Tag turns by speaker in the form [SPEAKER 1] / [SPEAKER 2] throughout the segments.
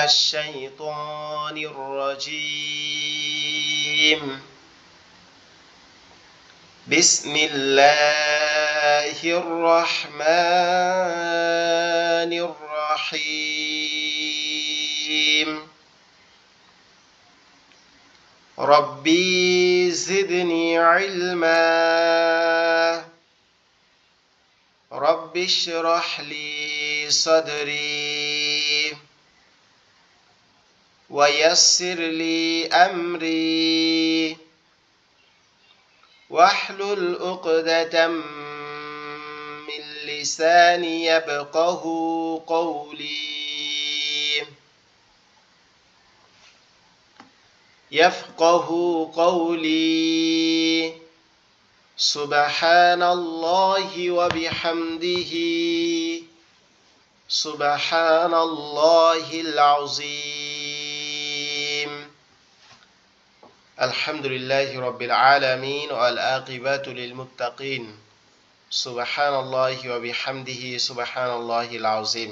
[SPEAKER 1] الشيطان الرجيم بسم الله الرحمن الرحيم ربي زدني علما رب اشرح لي صدري ويسر لي أمري واحلل عقدة من لساني يفقه قولي سبحان الله وبحمده سبحان الله العظيم الحمد لله رب العالمين والعاقبة للمتقين سبحان الله وبحمده سبحان الله العظيم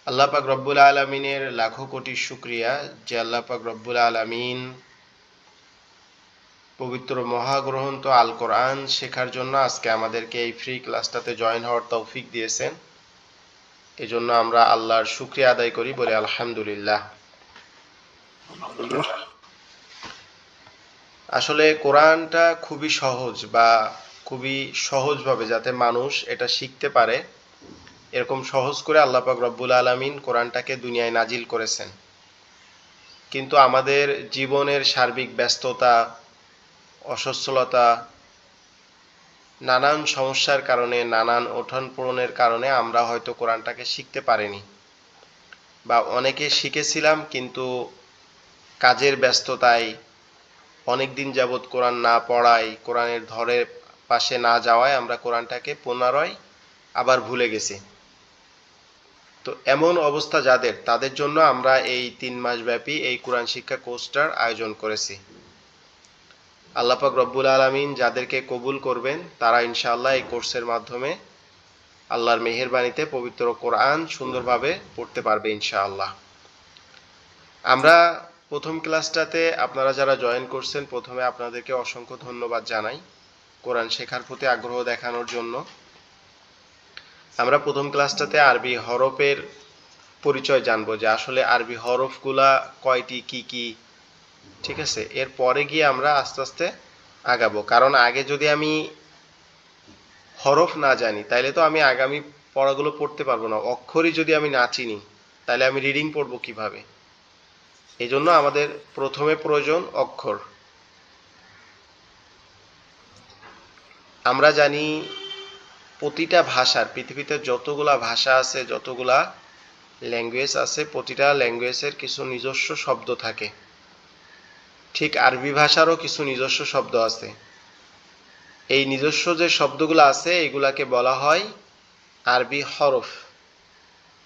[SPEAKER 1] আল্লাহ পাক রব্বুল আলামিনের লাখো কোটি শুকরিয়া যে আল্লাহ পাক রব্বুল আলামিন পবিত্র মহাগ্রন্থ আল কোরআন শেখার জন্য আজকে আমাদেরকে এই ফ্রি ক্লাসটাতে জয়েন হওয়ার তৌফিক দিয়েছেন। এজন্য আমরা আল্লাহর শুকরিয়া আদায় করি, বলে আলহামদুলিল্লাহ। আসলে কোরআনটা খুবই সহজ বা খুবই সহজভাবে যাতে মানুষ এটা শিখতে পারে এরকম সহজ করে আল্লাহ পাক রব্বুল আলামিন কোরআনটাকে দুনিয়ায় নাজিল করেছেন। কিন্তু আমাদের জীবনের সার্বিক ব্যস্ততা, অসচ্ছলতা, নানান সমস্যার কারণে, নানান ওঠান পূরণের কারণে আমরা হয়তো কোরআনটাকে শিখতে পারিনি, বা অনেকে শিখেছিলাম কিন্তু কাজের ব্যস্ততায়, অনেক দিন যাবৎ কোরআন না পড়ায়, কোরআনের ধরে পাশে না যাওয়ায় আমরা কোরআনটাকে পুনরায় আবার ভুলে গেছি। তো এমন অবস্থা যাদের, তাদের জন্য আমরা এই 3 মাস ব্যাপী এই কোরআন শিক্ষা কোর্সটার আয়োজন করেছি। আল্লাহ পাক রব্বুল আলামিন যাদেরকে কবুল করবেন তারা ইনশাআল্লাহ এই কোর্সের মাধ্যমে আল্লাহর মেহেরবানিতে পবিত্র কোরআন সুন্দরভাবে পড়তে পারবে ইনশাআল্লাহ। আমরা প্রথম ক্লাসটাতে আপনারা যারা জয়েন করছেন, প্রথমে আপনাদেরকে অসংখ্য ধন্যবাদ জানাই কোরআন শেখার প্রতি আগ্রহ দেখানোর জন্য। আমরা প্রথম ক্লাসটাতে আরবি হরফের পরিচয় জানবো, যে আসলে আরবি হরফগুলা কয়টি, কি কি, ঠিক আছে। এরপরে গিয়ে আমরা আস্তে আস্তে আগাবো, কারণ আগে যদি আমি হরফ না জানি তাইলে তো আমি আগামী পড়াগুলো পড়তে পারবো না। অক্ষরই যদি আমি না চিনি তাহলে আমি রিডিং পড়বো কিভাবে? এই জন্য আমাদের প্রথমে প্রয়োজন অক্ষর। আমরা জানি প্রতিটা ভাষার, পৃথিবীতে যতগুলা ভাষা আছে, যতগুলা ল্যাঙ্গুয়েজ আছে, প্রতিটা ল্যাঙ্গুয়েজের কিছু নিজস্ব শব্দ থাকে। ঠিক আরবি ভাষারও কিছু নিজস্ব শব্দ আছে। এই নিজস্ব যে শব্দগুলো আছে এগুলাকে বলা হয় আরবি হরফ।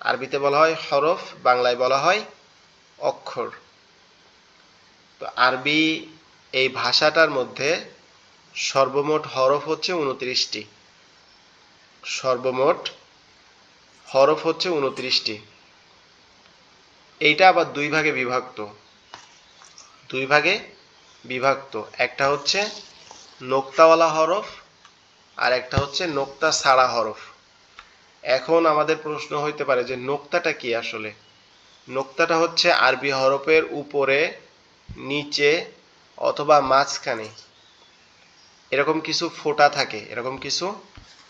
[SPEAKER 1] আরবিতে বলা হয় হরফ, বাংলায় বলা হয় অক্ষর। তো আরবি এই ভাষাটার মধ্যে সর্বমোট হরফ হচ্ছে 29টি। সর্বমোট হরফ হচ্ছে 29টি। এইটা আবার দুই ভাগে বিভক্ত। একটা হচ্ছে নোক্তাওয়ালা হরফ আর একটা হচ্ছে নোক্তা ছাড়া হরফ। এখন আমাদের প্রশ্ন হইতে পারে যে নোক্তাটা কি আসলে? নোক্তাটা হচ্ছে আরবি হরফের উপরে, নিচে অথবা মাঝখানে এরকম কিছু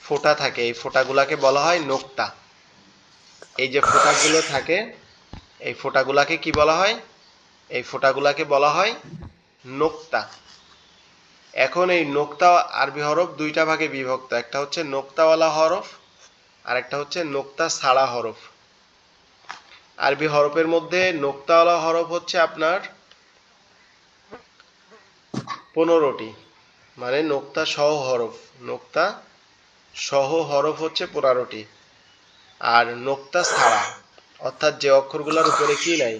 [SPEAKER 1] ফোঁটা থাকে। এই ফোঁটাগুলাকে বলা হয় নোক্তা। এই যে ফোঁটাগুলো থাকে এই ফোঁটাগুলাকে কি বলা হয়? এই ফোঁটাগুলাকে বলা হয় নোক্তা। এখন এই নোক্তা আরবি হরফ দুইটা ভাগে বিভক্ত। একটা হচ্ছে নোক্তাওয়ালা হরফ আর একটা হচ্ছে নোক্তা ছাড়া হরফ। আরবি হরফের মধ্যে নোক্তাওয়ালা হরফ হচ্ছে আপনার 15টি, মানে নোক্তা সহ হরফ হচ্ছে 15টি। আর নোক্তা ছাড়া, অর্থাৎ যে অক্ষরগুলোর উপরে কি নাই,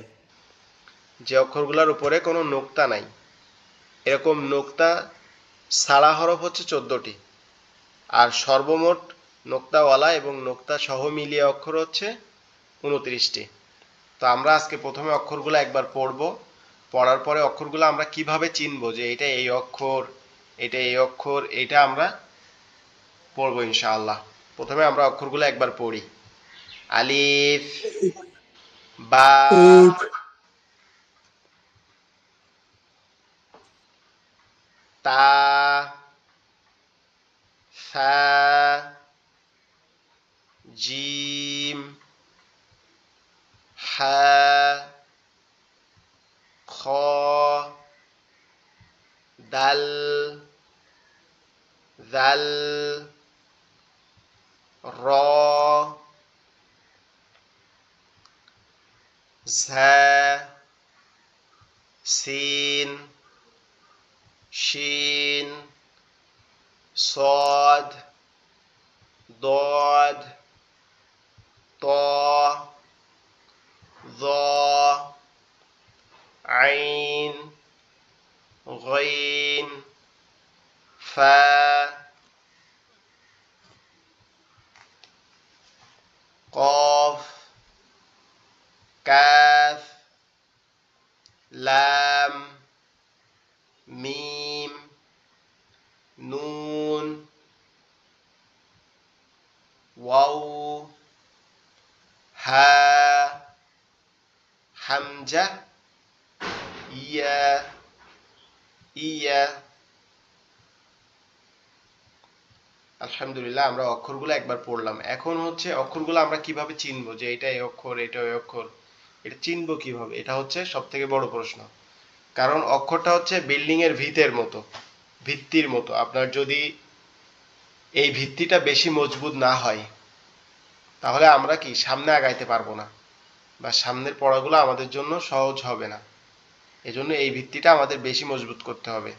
[SPEAKER 1] যে অক্ষরগুলোর উপরে কোনো নোক্তা নাই, এরকম নোক্তা ছাড়া হরফ হচ্ছে 14টি। আর সর্বমোট নোক্তাওয়ালা এবং নোক্তা সহ মিলিয়ে অক্ষর হচ্ছে 29টি। তো আমরা আজকে প্রথমে অক্ষরগুলো একবার পড়ব, পড়ার পরে অক্ষরগুলো আমরা কিভাবে চিনব যে এটা এই অক্ষর, এটা এই অক্ষর, এটা আমরা পড়বো ইনশাআল্লাহ। প্রথমে আমরা অক্ষরগুলো একবার পড়ি। আলিফ, বা,
[SPEAKER 2] ألف
[SPEAKER 1] তা, সা, জিম, হা, খ, দাল, জাল, র, ঝা, সিন, শিন, صاد ضاد طا ظا عين غين فا قاف كاف لام ميم نون واو হা, হামজা, ইয়া, ইয়া। আলহামদুলিল্লাহ, আমরা অক্ষরগুলো একবার পড়লাম। এখন হচ্ছে অক্ষরগুলো আমরা কিভাবে চিনবো যে এটা এই অক্ষর, এটা ওই অক্ষর, এটা চিনবো কিভাবে? এটা হচ্ছে সব থেকে বড় প্রশ্ন। কারণ অক্ষরটা হচ্ছে বিল্ডিং এর ভিতের মতো, ভিত্তির মতো। আপনার যদি এই ভিত্তিটা বেশি মজবুত না হয়, তাহলে আমরা কি সামনে আগাইতে পারবো না, বা সামনের পড়াগুলো আমাদের জন্য সহজ হবে না। এজন্য এই ভিত্তিটা আমাদের বেশি মজবুত করতে হবে।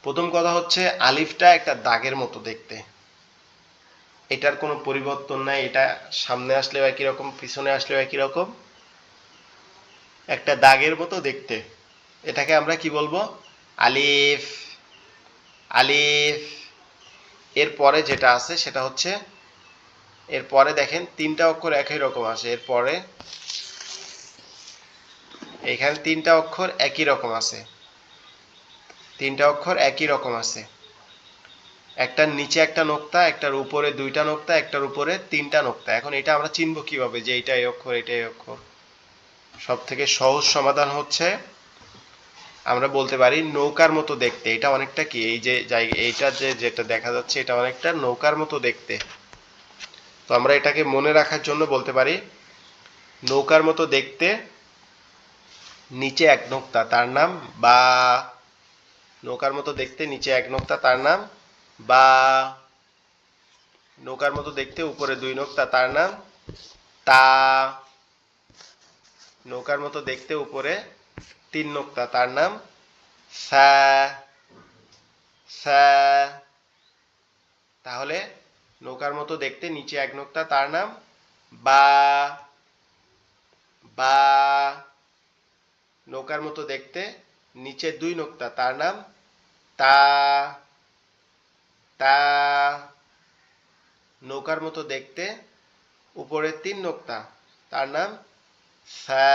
[SPEAKER 1] প্রথম কথা হচ্ছে আলিফটা একটা দাগের মতো দেখতে, এটার কোনো পরিবর্তন নাই। এটা সামনে আসলেও একই রকম, পিছনে আসলেও একই রকম, একটা দাগের মতো দেখতে। এটাকে আমরা কি বলবো? আলিফ। আলিফ। এর পরে যেটা আছে সেটা হচ্ছে, এর পরে দেখেন তিনটা অক্ষর একই রকম আছে। এর পরে এখানে তিনটা অক্ষর একই রকম আছে, তিনটা অক্ষর একই রকম আছে। একটার নিচে একটা নোক্তা, একটার উপরে দুইটা নোক্তা, একটার উপরে তিনটা নোক্তা। এখন এটা আমরা চিনবো কিভাবে যে এইটা এই অক্ষর, এটা এই অক্ষর? সব থেকে সহজ সমাধান হচ্ছে আমরা বলতে পারি নৌকার মতো দেখতে। এটা অনেকটা কি, এই যে জায়গা, এইটা যে যেটা দেখা যাচ্ছে এটা অনেকটা নৌকার মতো দেখতে। তো আমরা এটাকে মনে রাখার জন্য বলতে পারি নৌকার মতো দেখতে, নিচে এক নোক্তা, তার নাম বা। নৌকার মতো দেখতে, নিচে এক নোক্তা, তার নাম বা। নৌকার মতো দেখতে, উপরে দুই নোক্তা, তার নাম তা। নৌকার মতো দেখতে, উপরে তিন নোক্তা, তার নাম সা। সা। তাহলে নৌকার মতো দেখতে, নিচে এক নোক্তা, তার নাম বা। বা। নৌকার মতো দেখতে, নিচে দুই নোক্তা, তার নাম তা। তা। নৌকার মতো দেখতে, উপরে তিন নোক্তা, তার নাম সা।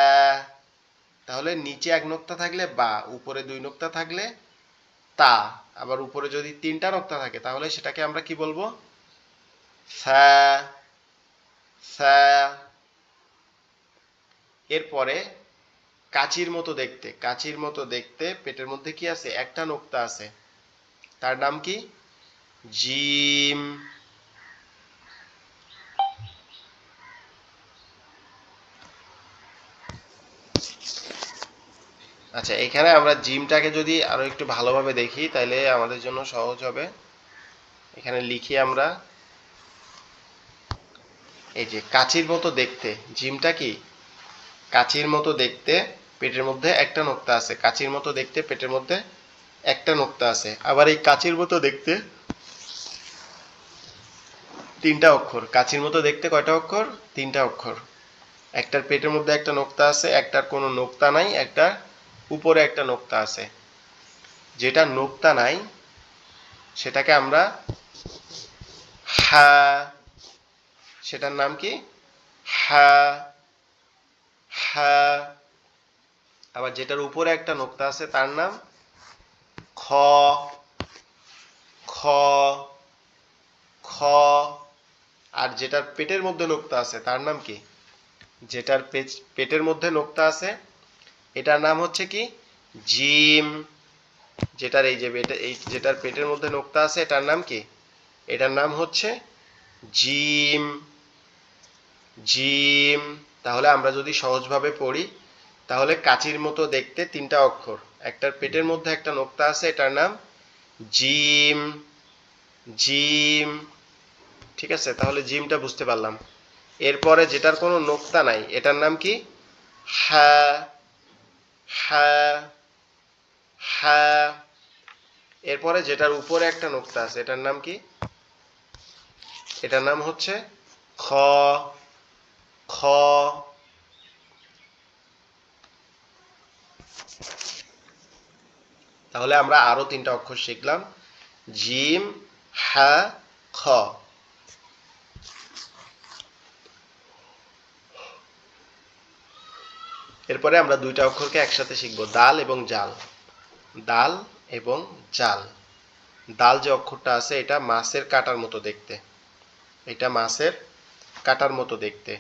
[SPEAKER 1] তাহলে নিচে এক নোক্তা থাকলে বা, উপরে দুই নোক্তা থাকলে তা, আবার উপরে যদি তিনটা নোক্তা থাকে তাহলে সেটাকে আমরা কি বলবো? সা। সা। এরপরে কাচির মতো দেখতে, কাচির মতো দেখতে, পেটের মধ্যে কি আছে? একটা নোক্তা আছে, তার নাম কি? জিম। আচ্ছা, এখানে আমরা জিমটাকে যদি আরো একটু ভালোভাবে দেখি তাহলে আমাদের জন্য সহজ হবে। এখানে লিখি আমরা, এই যে কাচির মতো দেখতে, জিমটা কি? কাচির মতো দেখতে, পেটের মধ্যে একটা নোক্তা আছে। কাচির মতো দেখতে, পেটের মধ্যে একটা নোক্তা আছে। আবার এই কাচির মতো দেখতে তিনটা অক্ষর। কাচির মতো দেখতে কয়টা অক্ষর? তিনটা অক্ষর। একটার পেটের মধ্যে একটা নোক্তা আছে, একটার কোনো নোক্তা নাই, একটা উপরে একটা নোক্তা আছে। যেটা নোক্তা নাই সেটাকে আমরা হা, সেটার নাম কি? হা। হা। আবার যেটার উপরে একটা নোক্তা আছে তার নাম খ, খ, খ। আর যেটার পেটের মধ্যে নোক্তা আছে তার নাম কি? যেটার পেটের মধ্যে নোক্তা আছে এটার নাম হচ্ছে কি? জিম। যেটার এই যেটার পেটের মধ্যে নোক্তা আছে এটার নাম কি? এটার নাম হচ্ছে জিম, জিম। তাহলে আমরা যদি সহজভাবে পড়ি তাহলে কাচির মতো দেখতে তিনটা অক্ষর, একটার পেটের মধ্যে একটা নোক্তা আছে এটার নাম জিম, জিম। ঠিক আছে, তাহলে জিমটা বুঝতে পারলাম। এরপরে যেটার কোনো নোক্তা নাই এটার নাম কি? হা, হা, হা। এরপরে যেটার উপরে একটা নোক্তা আছে এটার নাম কি? এটার নাম হচ্ছে খ, খ। তাহলে আমরা আরো তিনটা অক্ষর শিখলাম, জিম, হা, খ। এরপরে আমরা দুইটা অক্ষরকে একসাথে শিখব, দাল এবং জাল। দাল এবং জাল। দাল যে অক্ষরটা আছে এটা মাছের কাঁটার মতো দেখতে, এটা মাছের কাঁটার মতো দেখতে।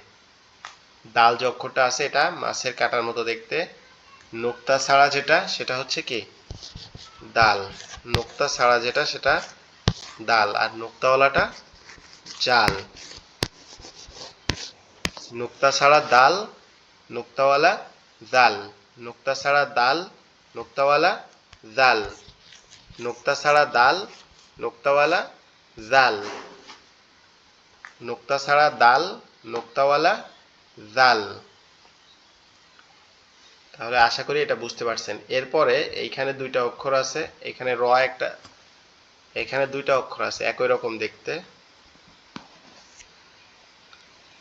[SPEAKER 1] দাল যে অক্ষরটা আছে এটা মাছের কাঁটার মতো দেখতে। নোক্তা ছাড়া যেটা সেটা হচ্ছে কি? দাল। নোক্তা ছাড়া যেটা সেটা দাল, আর নোক্তাওয়ালাটা জাল। নোক্তা ছাড়া দাল, নোক্তাওয়ালা জাল। নোক্তা ছাড়া দাল, নোক্তাওয়ালা জাল। নোক্তা ছাড়া দাল, নোক্তাওয়ালা জাল। নোক্তা ছাড়া দাল, নোক্তাওয়ালা জাল। তাহলে আশা করি এটা বুঝতে পারছেন। এরপরে এইখানে দুইটা অক্ষর আছে, এখানে র একটা, এখানে দুইটা অক্ষর আছে একই রকম দেখতে।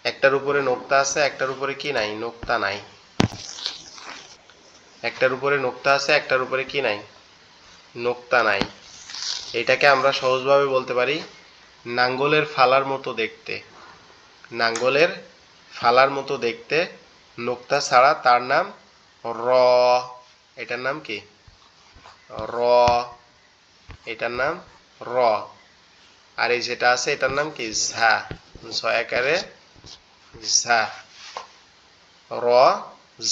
[SPEAKER 1] একটার উপরে নোক্তা আছে, একটার উপরে কি নাই? নোক্তা নাই। একটার উপরে নোক্তা আছে, একটার উপরে কি নাই? নোক্তা নাই। এটাকে আমরা সহজভাবে বলতে পারি নাঙ্গলের ফালার মতো দেখতে। নাঙ্গলের ফালার মতো দেখতে, নোক্তা ছাড়া, তার নাম র। এটার নাম কি? র। এটার নাম র। আর এই যেটা আছে এটার নাম কি? ঝা। ছয়াকারে ঝা। র,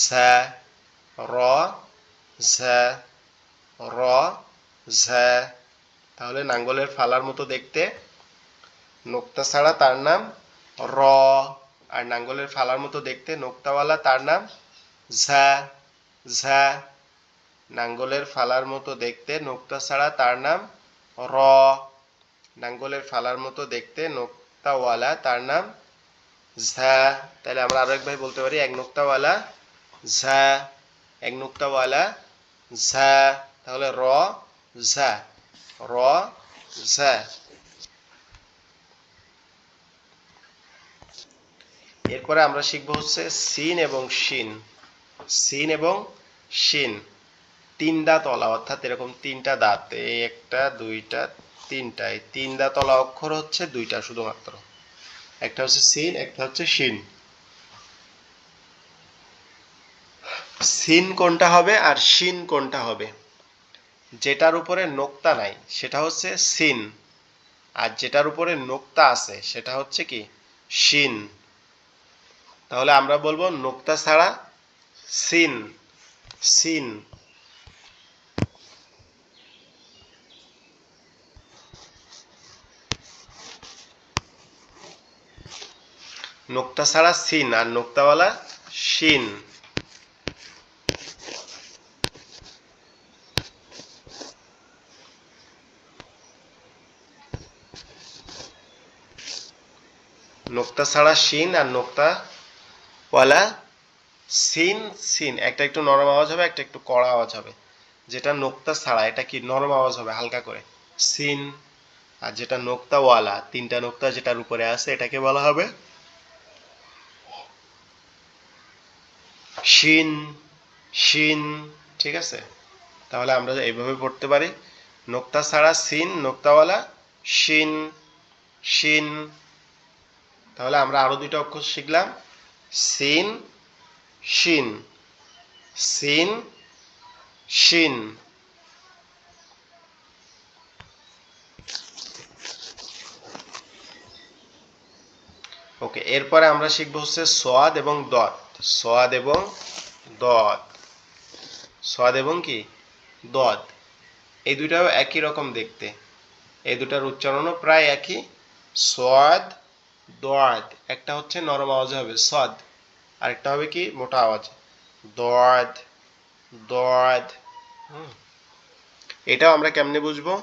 [SPEAKER 1] ঝা, র, ঝা, র, ঝা। তাহলে নাঙ্গলের ফালার মতো দেখতে, নোক্তা ছাড়া তার নাম র। আর নাঙ্গলের ফালার মতো দেখতে নোক্তাওয়ালা তার নাম ঝা, ঝা। নাঙ্গলের ফালার মতো দেখতে নোক্তা ছাড়া তার নাম র। নাঙ্গলের ফালার মতো দেখতে নোক্তাওয়ালা তার নাম ঝা। তাহলে আমরা আরো একবার বলতে পারি এক নোক্তাওয়ালা ঝা, এক নোক্তাওয়ালা ঝা। তাহলে র, ঝা, র, ঝা। এরপরে আমরা শিখবো হচ্ছে সিন এবং শিন। সিন এবং শিন। তিন দাঁতওয়ালা, অর্থাৎ এরকম তিনটা দাঁত, এই একটা, দুইটা, তিনটা, এই তিন দাঁতওয়ালা অক্ষর হচ্ছে দুইটা শুধুমাত্র, একটা হচ্ছে সিন, একটা হচ্ছে শিন। সিন কোনটা হবে আর শিন কোনটা হবে? যেটার উপরে নোক্তা নাই সেটা হচ্ছে সিন, আর যেটার উপরে নোক্তা আছে সেটা হচ্ছে কি? শিন। তাহলে আমরা বলবো নোক্তা ছাড়া সিন, সিন। নোক্তা ছাড়া সিন আর নোক্তাওয়ালা শিন। নোক্তা ছাড়া শিন আর নোক্তাওয়ালা সিন, সিন। একটা একটু নরম আওয়াজ হবে, একটা একটু কড়া আওয়াজ হবে। যেটা নোক্তা ছাড়া এটা কি নরম আওয়াজ হবে হালকা করে, সিন। আর যেটা নোক্তাওয়ালা, তিনটা নোক্তা যেটার উপরে আছে এটাকে বলা হবে শিন, শিন। ঠিক আছে, তাহলে আমরা এইভাবে পড়তে পারি নোক্তা ছাড়া সিন, নোক্তাওয়ালা শিন, শিন। তাহলে আমরা আরো দুইটা অক্ষর শিখলাম, সিন, শিন, সিন, শিন। ওকে, এরপরে আমরা শিখবো হচ্ছে সোয়াদ এবং দদ। সোয়াদ এবং দদ, সোয়াদ এবং কি দদ, এই দুটাও একই রকম দেখতে, এই দুটার উচ্চারণও প্রায় একই। সোয়াদ, দদ, একটা হচ্ছে নরম আওয়াজে হবে সদ, আরেকটা হবে কি মোটা আওয়াজ দদ, দদ। এটাও আমরা কেমনে বুঝবো?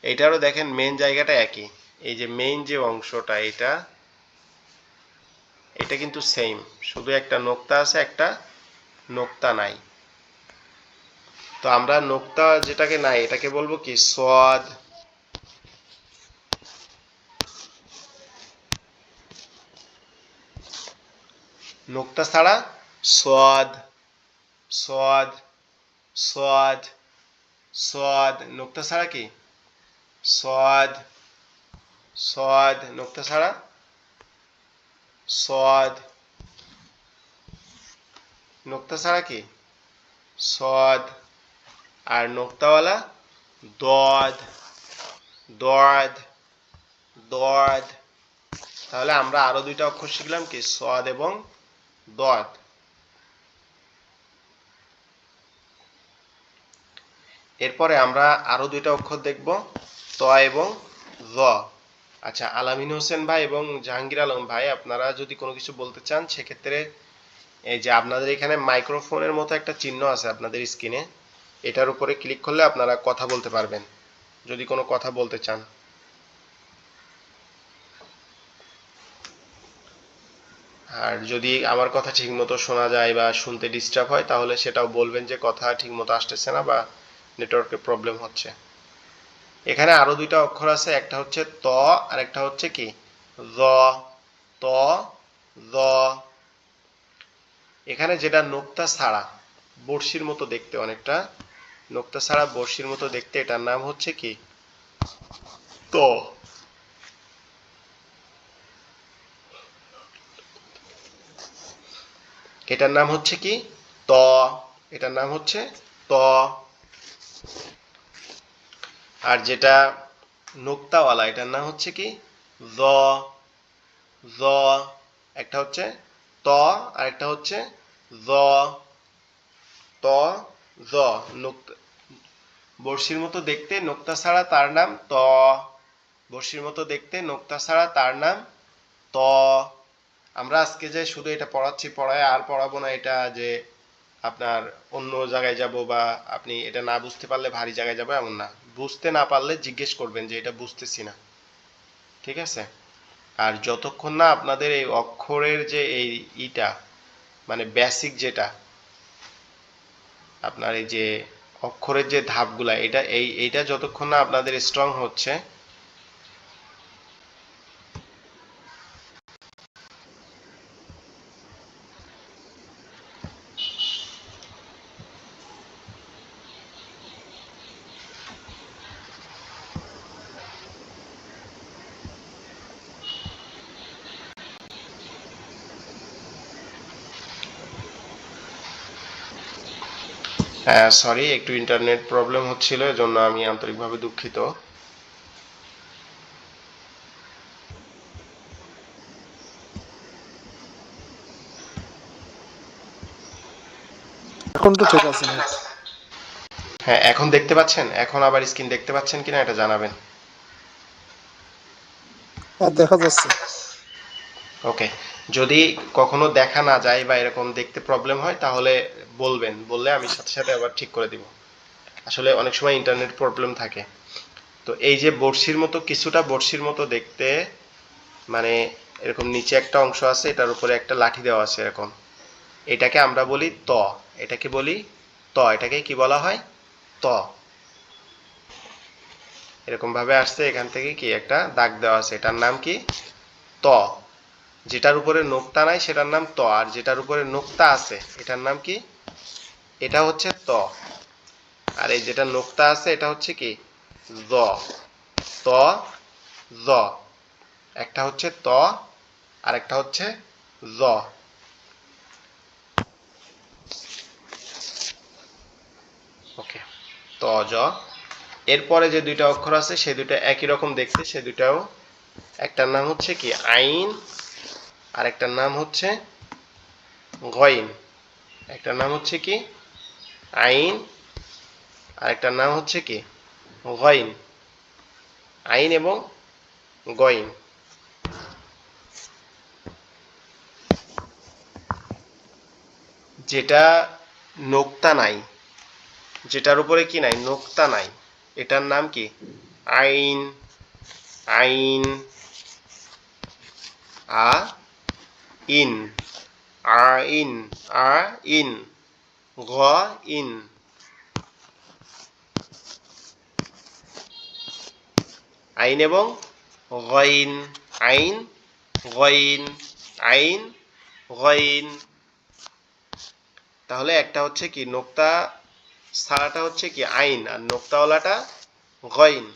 [SPEAKER 1] এটারও দেখেন মেইন জায়গাটা একই, এই যে মেইন যে অংশটা এটা, এটা কিন্তু সেম, শুধু একটা নোক্তা আছে একটা নোক্তা নাই। তো আমরা নোক্তা যেটাকে নাই এটাকে বলবো কি সোয়াদ, নোক্তা ছাড়া সোয়াদ, সোয়াদ, সোয়াদ, সোয়াদ, নোক্তা ছাড়া কি সোয়াদ, সোয়াদ, নোক্তা ছাড়া সোয়াদ, নোক্তা ছাড়া কি সোয়াদ, আর নোক্তাওয়ালা দদ, দদ, দদ। তাহলে আমরা আরো দুইটা অক্ষর শিখলাম কি সোয়াদ এবং দদ। এরপরে আমরা আরো দুইটা অক্ষর দেখব, ত এবং জ। আচ্ছা, আলামিন হোসেন ভাই এবং জাহাঙ্গীর আলম ভাই, আপনারা যদি কোনো কিছু বলতে চান সেক্ষেত্রে এই যে আপনাদের এখানে মাইক্রোফোনের মতো একটা চিহ্ন আছে আপনাদের স্ক্রিনে, এটার উপরে ক্লিক করলে আপনারা কথা বলতে পারবেন যদি কোনো কথা বলতে চান। আর যদি আমার কথা ঠিকমতো শোনা যায় বা শুনতে ডিস্টার্ব হয় তাহলে সেটাও বলবেন যে কথা ঠিকমতো আসতেছে না বা নেটওয়ার্কের প্রবলেম হচ্ছে। এখানে আরো দুইটা অক্ষর আছে, একটা হচ্ছে ত আর একটা হচ্ছে কি জ, ত, জ। এখানে যেটা নোক্তা ছাড়া বড়শির মতো দেখতে, অনেকটা নোক্তা ছাড়া বড়শির মতো দেখতে, এটার নাম হচ্ছে কি ত। এটার নাম হচ্ছে কি ত, এটার নাম হচ্ছে ত। আর যেটা নোক্তাওয়ালা এটার নাম হচ্ছে কি জ, জ। একটা হচ্ছে ত আর একটা হচ্ছে জ, ত, জ। নোক্তা, বড়শির মতো দেখতে নোক্তা ছাড়া তার নাম ত, বড়শির মতো দেখতে নোক্তা ছাড়া তার নাম ত। আমরা আজকে যে শুধু এটা পড়াচ্ছি, পড়ায় আর পড়াবো না এটা যে আপনার অন্য জায়গায় যাব বা আপনি এটা না বুঝতে পারলে ভারী জায়গায় যাবো এমন না, বুঝতে না পারলে জিজ্ঞেস করবেন যে এটা বুঝতেছি না, ঠিক আছে? আর যতক্ষণ না আপনাদের এই অক্ষরের যে এই ইটা মানে বেসিক যেটা আপনার এই যে অক্ষরের যে ধাপগুলা, এটা এইটা যতক্ষণ না আপনাদের স্ট্রং হচ্ছে। হ্যাঁ সরি, একটু ইন্টারনেট প্রবলেম হচ্ছিল, এজন্য আমি আন্তরিকভাবে দুঃখিত।
[SPEAKER 2] এখন তো ঠিক আছে নেট।
[SPEAKER 1] হ্যাঁ, এখন দেখতে পাচ্ছেন? এখন আবার স্ক্রিন দেখতে পাচ্ছেন কিনা এটা জানাবেন।
[SPEAKER 2] হ্যাঁ দেখা যাচ্ছে।
[SPEAKER 1] ওকে, যদি কখনো দেখা না যায় বা এরকম দেখতে প্রবলেম হয় তাহলে বলবেন, বললে আমি সাথে সাথে আবার ঠিক করে দিব। আসলে অনেক সময় ইন্টারনেট প্রবলেম থাকে। তো এই যে বড়শির মতো, কিছুটা বড়শির মতো দেখতে, মানে এরকম নিচে একটা অংশ আছে, এটার উপরে একটা লাঠি দেওয়া আছে এরকম, এটাকে আমরা বলি ত। এটাকে বলি ত, এটাকে কি বলা হয় ত। এরকম ভাবে আসছে, এখান থেকে কি একটা দাগ দেওয়া আছে, এটার নাম কি ত। যেটার উপরে নোক্তা নাই সেটার নাম ত, আর যেটার উপরে নোক্তা আছে এটার নাম কি, এটা হচ্ছে ত। আর এই যেটা নোক্তা আছে এটা হচ্ছে কি জ, ত, জ। একটা হচ্ছে ত আর একটা হচ্ছে জ। ওকে, তজ। এরপরে যে দুইটা অক্ষর আছে সেই দুইটা একই রকম দেখতে, সে দুইটাও, একটার নাম হচ্ছে কি আইন, আর একটার নাম হচ্ছে গইন। একটার নাম হচ্ছে কি আইন, আর একটার নাম হচ্ছে কি গইন। আইন এবং গইন। যেটা নোক্তা নাই, যেটার উপরে কি নাই, নোক্তা নাই, এটার নাম কি আইন। আইন। আ ইন, আইন, আইন, গ ইন। আইন এবং গইন, আইন, গইন, আইন, গইন। তাহলে একটা হচ্ছে কি নোক্তা ছাড়াটা হচ্ছে কি আইন, আর নোক্তাওয়ালাটা গইন।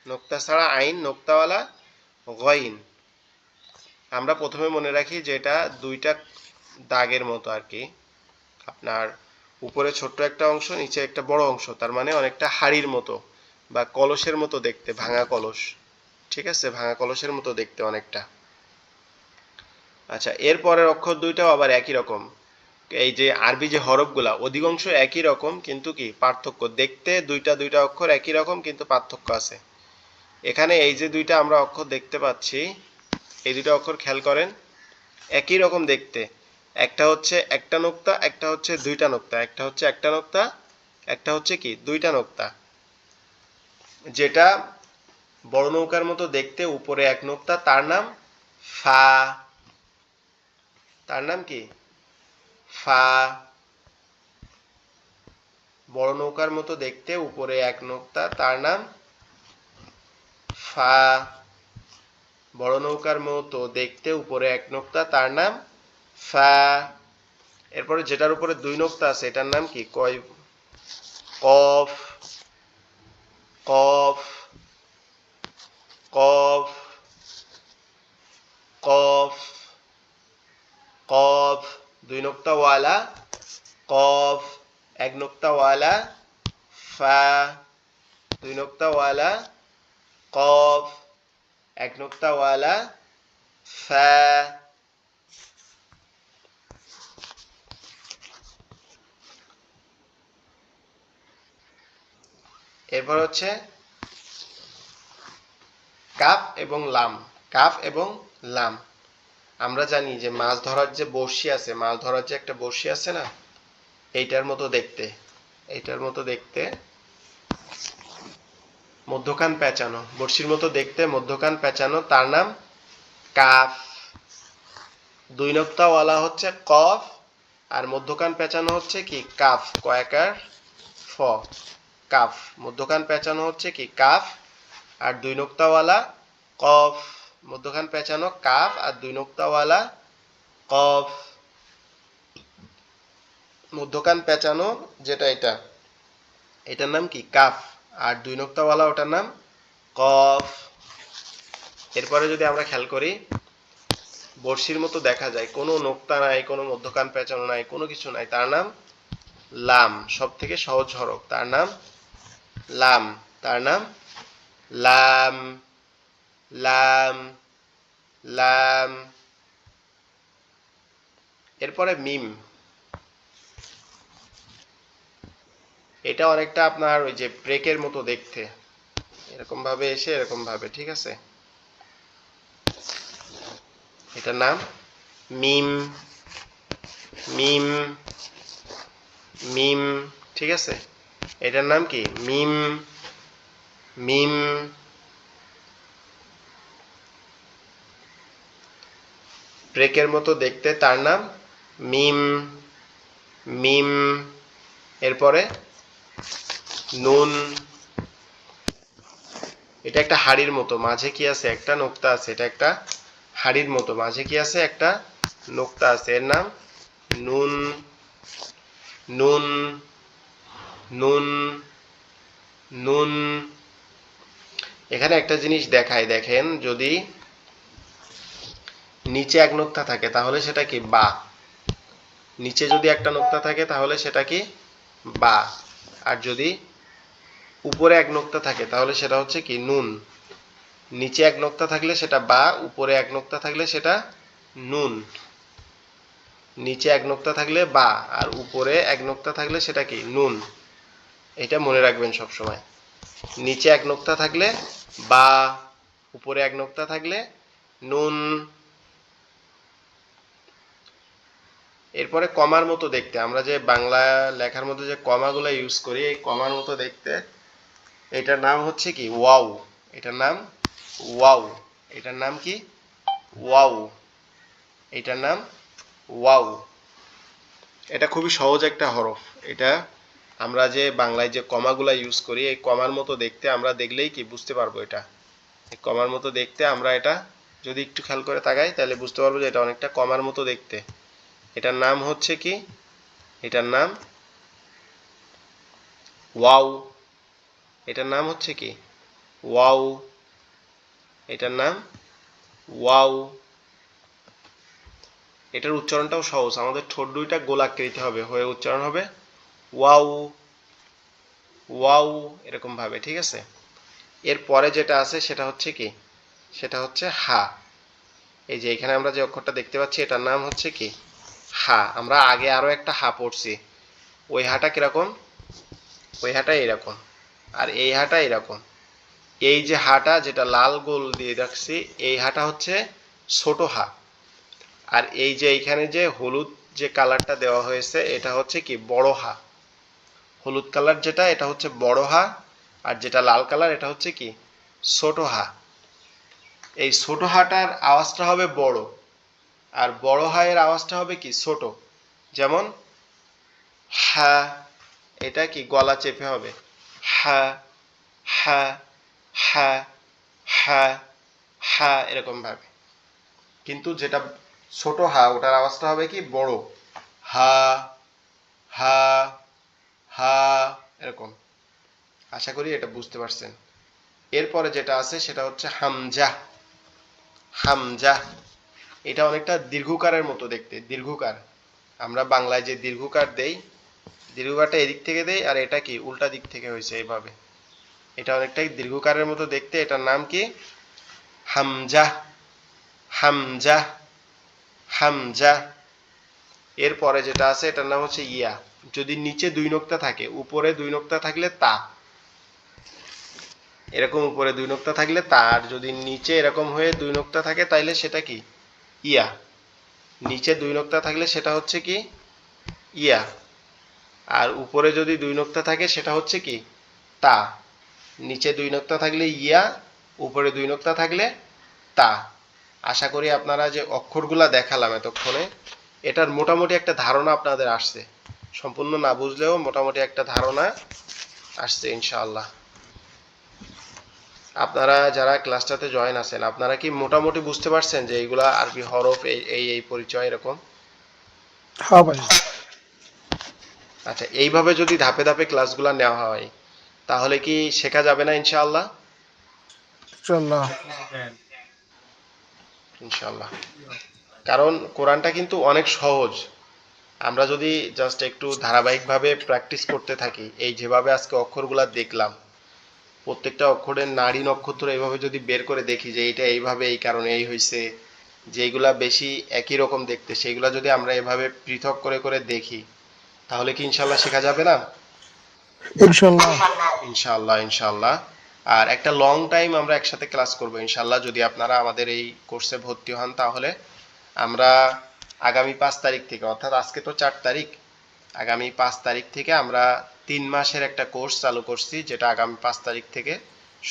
[SPEAKER 1] নোক্তা ছাড়া আইন, নোক্তাওয়ালা গইন। আমরা প্রথমে মনে রাখি যে এটা দুইটা দাগের মতো আর কি, আপনার উপরে ছোট্ট একটা অংশ, নিচে একটা বড় অংশ, তার মানে অনেকটা হাড়ির মতো বা কলসের মতো দেখতে, ভাঙা কলস। ঠিক আছে, ভাঙা কলসের মতো দেখতে অনেকটা। আচ্ছা, এর পরের অক্ষর দুইটাও আবার একই রকম। এই যে আরবি যে হরফগুলা অধিকাংশ একই রকম, কিন্তু কি পার্থক্য, দেখতে দুইটা দুইটা অক্ষর একই রকম কিন্তু পার্থক্য আছে। এখানে এই যে দুইটা আমরা অক্ষর দেখতে পাচ্ছি, এই দুইটা অক্ষর খেয়াল করেন, একই রকম দেখতে। একটা হচ্ছে একটা নোক্তা, একটা হচ্ছে দুইটা নোক্তা, একটা হচ্ছে একটা নোক্তা, একটা হচ্ছে কি দুইটা নোক্তা। যেটা বড় নৌকার মতো দেখতে, উপরে এক নোক্তা, তার নাম ফা। তার নাম কি ফা। বড় নৌকার মতো দেখতে, উপরে এক নোক্তা, তার নাম ফা। বড় নৌকার মতো দেখতে, উপরে এক নোক্তা, তার নাম ফা। এরপরে যেটার উপরে দুই নোক্তা আছে এটার নাম কি কফ। কফ, কফ, কফ, কফ। দুই নোক্তা ওয়ালা কফ, এক নোক্তা ওয়ালা ফা। দুই নোক্তা ওয়ালা কফ, এক নোক্তা ওয়ালা ফা। এরপর হচ্ছে কাফ এবং লাম। কাফ এবং লাম। আমরা জানি যে মাছ ধরার যে বড়শি আছে, মাছ ধরার যে একটা বড়শি আছে না, এইটার মতো দেখতে, এইটার মতো দেখতে, মধ্যখান পেঁচানো, বড়শির মতো দেখতে, মধ্যখান পেঁচানো, তার নাম কাফ। দুই নোক্তা ওয়ালা হচ্ছে কফ, আর মধ্যখান পেঁচানো হচ্ছে কি কাফ, কয়াকার ফ, কাফ। মধ্যখান পেঁচানো হচ্ছে কি কাফ, আর দুই নোক্তাওয়ালা কফ। মধ্যখান পেঁচানো কাফ আর দুই নোক্তাওয়ালা কফ। মধ্যখান পেঁচানো যেটা, এটা, এটার নাম কি কাফ, আর দুই নোক্তাওয়ালা ওটার নাম কফ। এরপরে যদি আমরা খেয়াল করি, বড়শির মতো দেখা যায়, কোনো নোক্তা নাই, কোনো মধ্যখান পেঁচানো নাই, কোনো কিছু নাই, তার নাম লাম। সব থেকে সহজ হরফ, তার নাম লাম। তার নাম লাম, লাম, লাম। এরপরে মিম। এটা অনেকটা আপনার ওই যে ব্রেকের মতো দেখতে, এরকম ভাবে এসে এরকম ভাবে, ঠিক আছে। এটার নাম মিম, মিম, মিম, ঠিক আছে। এটার নাম কি মিম, মিম। ব্রেকের মতো দেখতে, তার নাম মিম, মিম। এরপরে নুন। এটা একটা হাড়ির মতো, মাঝে কি আছে একটা নোক্তা আছে, এটা একটা হাড়ির মতো, মাঝে কি আছে একটা নোক্তা আছে, এর নাম নুন, নুন, নুন, নুন। এখানে একটা জিনিস দেখায়, দেখেন, যদি নিচে এক নোক্তা থাকে তাহলে সেটা কি বা। নিচে যদি একটা নোক্তা থাকে তাহলে সেটা কি বা, আর যদি উপরে এক নোক্তা থাকে তাহলে সেটা হচ্ছে কি নুন। নিচে এক নোক্তা থাকলে সেটা বা, উপরে এক নোক্তা থাকলে সেটা নুন। নিচে এক নোক্তা থাকলে বা, আর উপরে এক নোক্তা থাকলে সেটা কি নুন। এটা মনে রাখবেন সব সময়। নিচে এক নোক্তা থাকলে বা, উপরে এক নোক্তা থাকলে নুন। এরপরে কমার মতো দেখতে, আমরা যে বাংলা লেখার মধ্যে যে কমাগুলো ইউজ করি, এই কমার মতো দেখতে এটার নাম হচ্ছে কি ওয়াও। এটার নাম ওয়াও। এটার নাম কি ওয়াও। এটার নাম ওয়াও। এটা খুবই সহজ একটা হরফ। এটা আমরা যে বাংলায় যে কমাগুলা ইউজ করি, এই কমার মতো দেখতে, আমরা দেখলেই কি বুঝতে পারবো এটা। এই কমার মতো দেখতে আমরা এটা যদি একটু খেয়াল করে তাকাই তাহলে বুঝতে পারবো যে এটা অনেকটা কমার মতো দেখতে। এটার নাম হচ্ছে কি, এটার নাম ওয়াও। এটার নাম হচ্ছে কি ওয়াও। এটার নাম ওয়াও। এটার উচ্চারণটাও সহজ, আমাদের ঠোঁট দুইটা গোলাকৃতি হবে, হয়ে উচ্চারণ হবে ওয়াও ওয়াও এরকম ভাবে, ঠিক আছে। এর পরে যেটা আছে সেটা হচ্ছে কি, সেটা হচ্ছে হা। এই যে এখানে আমরা যে অক্ষরটা দেখতে পাচ্ছি এটার নাম হচ্ছে কি হা। আমরা আগে আরো একটা হা পড়ছি। ওই হাটা কিরকম, ওই হাটা এরকম, আর এই হাটা এরকম। এই যে হাটা যেটা লাল গোল দিয়ে রাখছি, এই হাটা হচ্ছে ছোট হা। আর এই যে এইখানে যে হলুদ যে কালারটা দেওয়া হয়েছে এটা হচ্ছে কি বড় হা। হলুদ কালার যেটা এটা হচ্ছে বড় হা, আর যেটা লাল কালার এটা হচ্ছে কি ছোট হা। এই ছোট হাটার আওয়াজটা হবে বড়, আর বড় হায়ের আওয়াজটা হবে কি ছোট। যেমন হা, এটা কি গলা চেপে হবে হা হা হা হা হা এরকম ভাবে। কিন্তু যেটা ছোট হা ওটার আওয়াজটা হবে কি বড়, হা হা হা এরকম। আশা করি এটা বুঝতে পারছেন। এরপরে যেটা আছে সেটা হচ্ছে হামজা। হামজা এটা অনেকটা দীর্ঘকারের মতো দেখতে, দীর্ঘকার। আমরা বাংলায় যে দীর্ঘকার দেই, দীর্ঘকারটা এদিক থেকে দেই, আর এটা কি উল্টা দিক থেকে হয়েছে এইভাবে। এটা অনেকটাই দীর্ঘকারের মতো দেখতে। এটার নাম কি হামজা। হামজা হামজা। এরপরে যেটা আছে এটার নাম হচ্ছে ইয়া। যদি নিচে দুই নোক্তা থাকে, উপরে দুই নোক্তা থাকলে তা, এরকম উপরে দুই নোক্তা থাকলে তা, আর যদি নিচে এরকম হয়ে দুই নোক্তা থাকে তাইলে সেটা কি ইয়া। নিচে দুই নোক্তা থাকলে সেটা হচ্ছে কি ইয়া, আর উপরে যদি দুই নোক্তা থাকে সেটা হচ্ছে কি তা। নিচে দুই নোক্তা থাকলে ইয়া, উপরে দুই নোক্তা থাকলে তা। আশা করি আপনারা যে অক্ষরগুলা দেখালাম এতক্ষণে, এটার মোটামুটি একটা ধারণা আপনাদের আসছে। সম্পূর্ণ না বুঝলেও মোটামুটি একটা ধারণা আসছে ইনশাআল্লাহ। আপনারা যারা ক্লাসটাতে জয়েন আছেন আপনারা কি মোটামুটি বুঝতে পারছেন যে এইগুলা আরবি হরফ, এই এই এই পরিচয় এরকম?
[SPEAKER 2] হ্যাঁ ভাই।
[SPEAKER 1] আচ্ছা, এইভাবে যদি ধাপে ধাপে ক্লাসগুলা নেওয়া হয় তাহলে কি শেখা যাবে না ইনশাআল্লাহ?
[SPEAKER 2] ইনশাআল্লাহ।
[SPEAKER 1] ইনশাআল্লাহ। কারণ কোরআনটা কিন্তু অনেক সহজ। আমরা যদি জাস্ট একটু ধারাবাহিকভাবে প্র্যাকটিস করতে থাকি, এই যেভাবে আজকে অক্ষরগুলা দেখলাম, প্রত্যেকটা অক্ষরের নাড়ি নক্ষত্র এইভাবে যদি বের করে দেখি যে এটা এইভাবে এই কারণে এই হয়েছে, যেগুলা বেশি একই রকম দেখতে সেইগুলা যদি আমরা এভাবে পৃথক করে করে দেখি তাহলে কি ইনশাল্লাহ শেখা যাবে না?
[SPEAKER 2] ইনশাআল্লাহ।
[SPEAKER 1] ইনশাল্লাহ ইনশাল্লাহ। আর একটা লং টাইম আমরা একসাথে ক্লাস করব ইনশাল্লাহ, যদি আপনারা আমাদের এই কোর্সে ভর্তি হন। তাহলে আমরা আগামী 5 তারিখ থেকে, অর্থাৎ আজকে তো 4 তারিখ, আগামী 5 তারিখ থেকে আমরা 3 মাসের একটা কোর্স চালু করছি, যেটা আগামী 5 তারিখ থেকে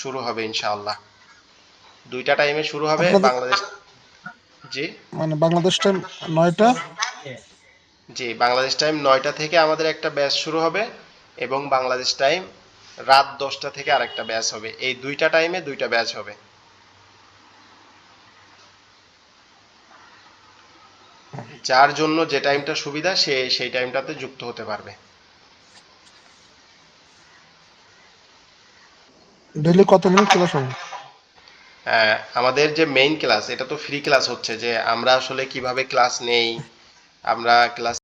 [SPEAKER 1] শুরু হবে ইনশাআল্লাহ। দুইটা টাইমে শুরু হবে
[SPEAKER 2] আপনাদের
[SPEAKER 1] বাংলাদেশ। জি
[SPEAKER 2] মানে বাংলাদেশ টাইম 9টা।
[SPEAKER 1] জি, বাংলাদেশ টাইম 9টা থেকে আমাদের একটা ব্যাচ শুরু হবে, এবং বাংলাদেশ টাইম রাত 10টা থেকে আরেকটা ব্যাচ হবে। এই দুইটা টাইমে দুইটা ব্যাচ হবে। যার জন্য যে টাইমটা সুবিধা সে সেই টাইমটাতে যুক্ত হতে পারবে।
[SPEAKER 2] ডেইলি কত মিনিট ক্লাস হবে?
[SPEAKER 1] আমাদের যে মেইন ক্লাস এটা তো ফ্রি ক্লাস হচ্ছে, যে আমরা আসলে কিভাবে ক্লাস নেই, আমরা ক্লাস